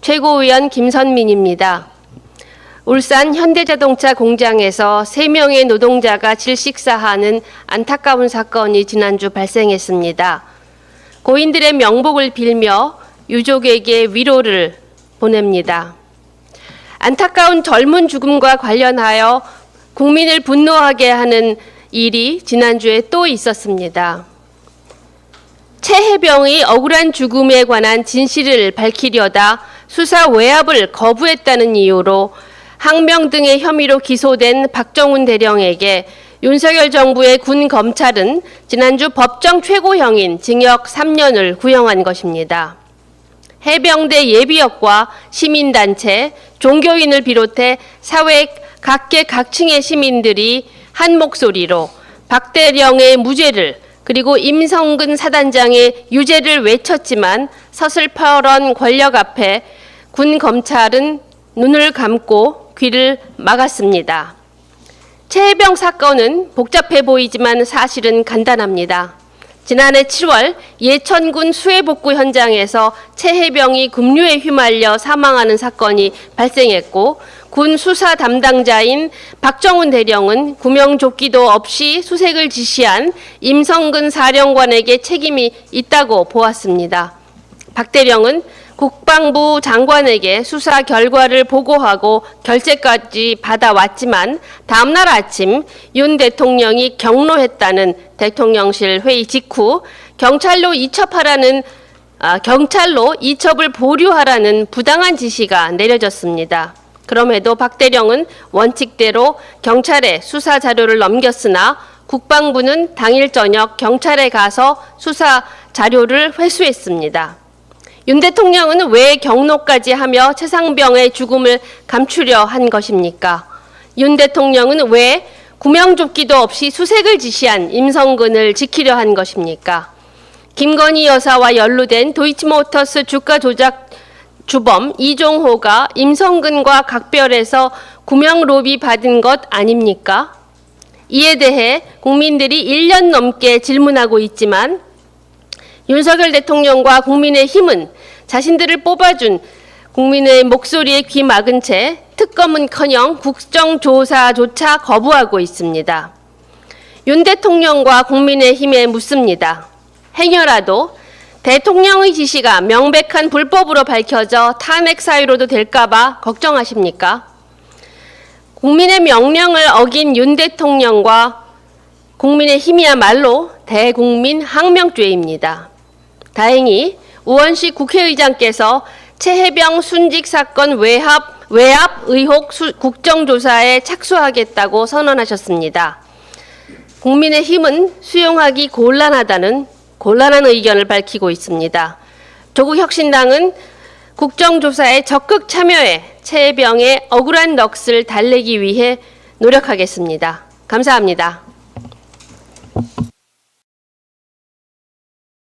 최고위원 김선민입니다. 울산 현대자동차 공장에서 3명의 노동자가 질식사하는 안타까운 사건이 지난주 발생했습니다. 고인들의 명복을 빌며 유족에게 위로를 보냅니다. 안타까운 젊은 죽음과 관련하여 국민을 분노하게 하는 일이 지난주에 또 있었습니다. 최혜병의 억울한 죽음에 관한 진실을 밝히려다 수사 외압을 거부했다는 이유로 항명 등의 혐의로 기소된 박정훈 대령에게 윤석열 정부의 군 검찰은 지난주 법정 최고형인 징역 3년을 구형한 것입니다. 해병대 예비역과 시민단체, 종교인을 비롯해 사회 각계각층의 시민들이 한 목소리로 박 대령의 무죄를 그리고 임성근 사단장의 유죄를 외쳤지만 서슬퍼런 권력 앞에 군 검찰은 눈을 감고 귀를 막았습니다. 최혜병 사건은 복잡해 보이지만 사실은 간단합니다. 지난해 7월 예천군 수해복구 현장에서 최혜병이 급류에 휘말려 사망하는 사건이 발생했고 군 수사 담당자인 박정훈 대령은 구명조끼도 없이 수색을 지시한 임성근 사령관에게 책임이 있다고 보았습니다. 박 대령은 국방부 장관에게 수사 결과를 보고하고 결재까지 받아왔지만 다음날 아침 윤 대통령이 경로했다는 대통령실 회의 직후 경찰로 이첩을 보류하라는 부당한 지시가 내려졌습니다. 그럼에도 박 대령은 원칙대로 경찰에 수사 자료를 넘겼으나 국방부는 당일 저녁 경찰에 가서 수사 자료를 회수했습니다. 윤 대통령은 왜 경로까지 하며 최상병의 죽음을 감추려 한 것입니까? 윤 대통령은 왜 구명조끼도 없이 수색을 지시한 임성근을 지키려 한 것입니까? 김건희 여사와 연루된 도이치모터스 주가 조작 주범 이종호가 임성근과 각별해서 구명 로비 받은 것 아닙니까? 이에 대해 국민들이 1년 넘게 질문하고 있지만 윤석열 대통령과 국민의힘은 자신들을 뽑아준 국민의 목소리에 귀 막은 채 특검은커녕 국정조사조차 거부하고 있습니다. 윤 대통령과 국민의힘에 묻습니다. 행여라도 대통령의 지시가 명백한 불법으로 밝혀져 탄핵 사유로도 될까봐 걱정하십니까? 국민의 명령을 어긴 윤 대통령과 국민의힘이야말로 대국민 항명죄입니다. 다행히 우원식 국회의장께서 최혜병 순직 사건 외압 의혹 국정조사에 착수하겠다고 선언하셨습니다. 국민의힘은 수용하기 곤란한 의견을 밝히고 있습니다. 조국혁신당은 국정조사에 적극 참여해 최혜병의 억울한 넋을 달래기 위해 노력하겠습니다. 감사합니다.